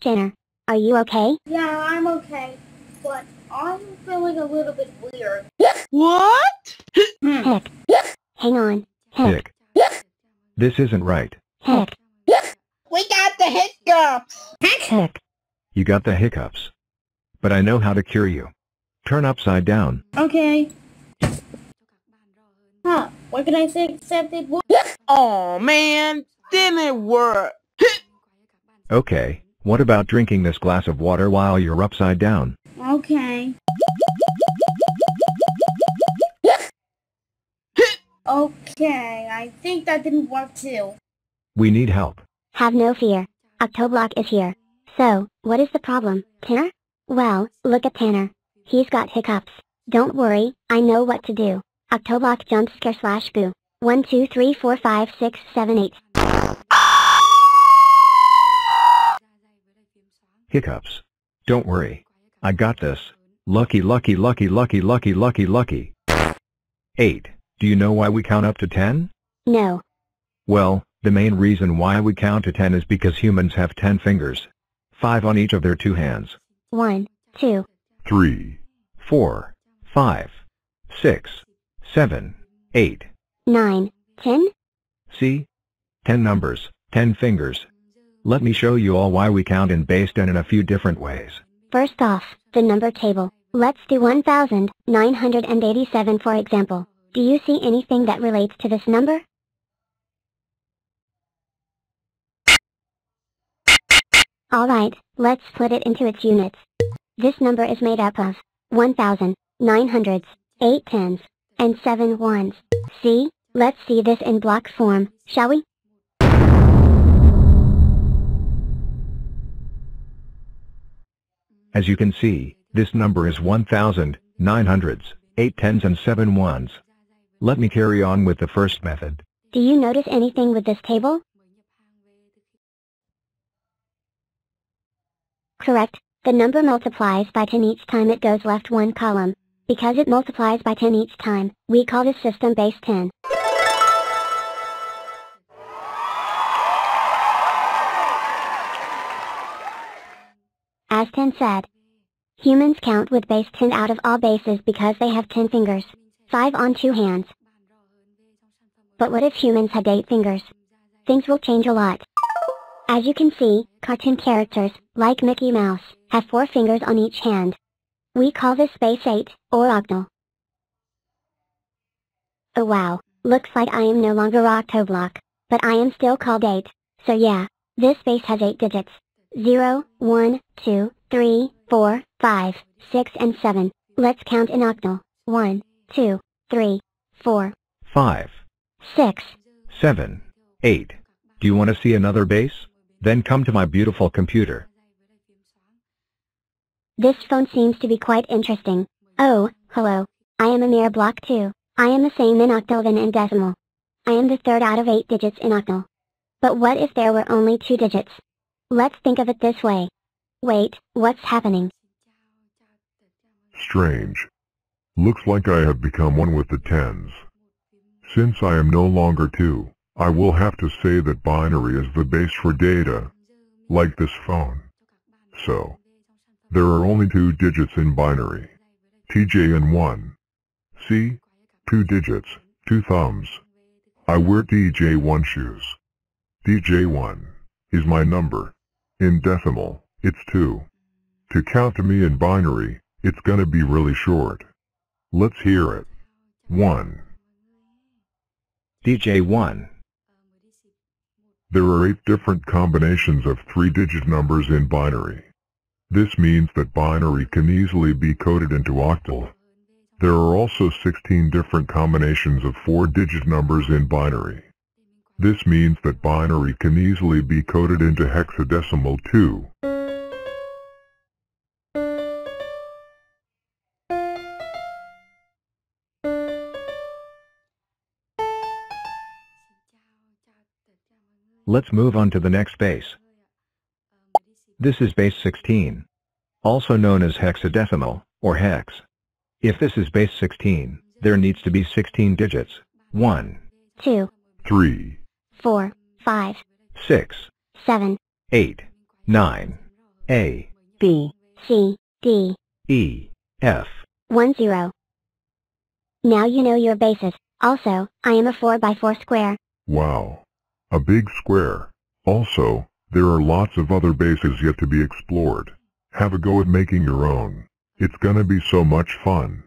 Tanner, are you okay? Yeah, I'm okay, but I'm feeling a little bit weird. What? Heck. Hang on. Heck. Hick. This isn't right. Heck. We got the hiccups! Heck. You got the hiccups. But I know how to cure you. Turn upside down. Okay. Huh, what can I say except it worked? Oh man, didn't work. Okay, what about drinking this glass of water while you're upside down? Okay. Okay, I think that didn't work too. We need help. Have no fear. Octoblock is here. So, what is the problem, Tanner? Well, look at Tanner. He's got hiccups. Don't worry, I know what to do. Octoblock jump scare slash boo. 1 2 3 4 5 6 7 8. Hiccups. Don't worry. I got this. Lucky, lucky, lucky, lucky, lucky, lucky, lucky. 8. Do you know why we count up to 10? No. Well, the main reason why we count to 10 is because humans have 10 fingers. 5 on each of their 2 hands. 1 2 3, 4, 5, 6, 7, 8. 9 10. See? 10 numbers, 10 fingers. Let me show you all why we count in base 10 in a few different ways. First off, the number table. Let's do 1987 for example. Do you see anything that relates to this number? Alright, let's split it into its units. This number is made up of 1,000, 900s, 8 tens, and 7 ones. See? Let's see this in block form, shall we? As you can see, this number is 1,000, 900s, 8 tens and 7 ones. Let me carry on with the first method. Do you notice anything with this table? Correct. The number multiplies by 10 each time it goes left one column. Because it multiplies by 10 each time, we call this system base 10. As 10 said, humans count with base 10 out of all bases because they have 10 fingers, 5 on 2 hands. But what if humans had 8 fingers? Things will change a lot. As you can see, cartoon characters, like Mickey Mouse, have 4 fingers on each hand. We call this base 8, or octal. Oh wow, looks like I am no longer Octoblock, but I am still called 8, so yeah, this base has 8 digits. 0, 1, 2, 3, 4, 5, 6 and 7. Let's count in octal. 1, 2, 3, 4, 5, 6. 7, 8. Do you want to see another base? Then come to my beautiful computer. This phone seems to be quite interesting. Oh, hello. I am a mere block too. I am the same in octal than in decimal. I am the third out of 8 digits in octal. But what if there were only 2 digits? Let's think of it this way. Wait, what's happening? Strange. Looks like I have become one with the tens. Since I am no longer 2, I will have to say that binary is the base for data, like this phone. So, there are only 2 digits in binary, TJ and 1. See? 2 digits, 2 thumbs. I wear DJ1 shoes. DJ1 is my number. In decimal, it's 2. To count to me in binary, it's gonna be really short. Let's hear it. 1. DJ1. There are 8 different combinations of 3-digit numbers in binary. This means that binary can easily be coded into octal. There are also 16 different combinations of 4-digit numbers in binary. This means that binary can easily be coded into hexadecimal too. Let's move on to the next base. This is base 16, also known as hexadecimal, or hex. If this is base 16, there needs to be 16 digits. 1, 2, 3, 4, 5, 6, 7, 8, 9, A, B, C, D. E, F. 1 0. Now you know your bases. Also, I am a 4x4 square. Wow. A big square. Also, there are lots of other bases yet to be explored. Have a go at making your own. It's gonna be so much fun.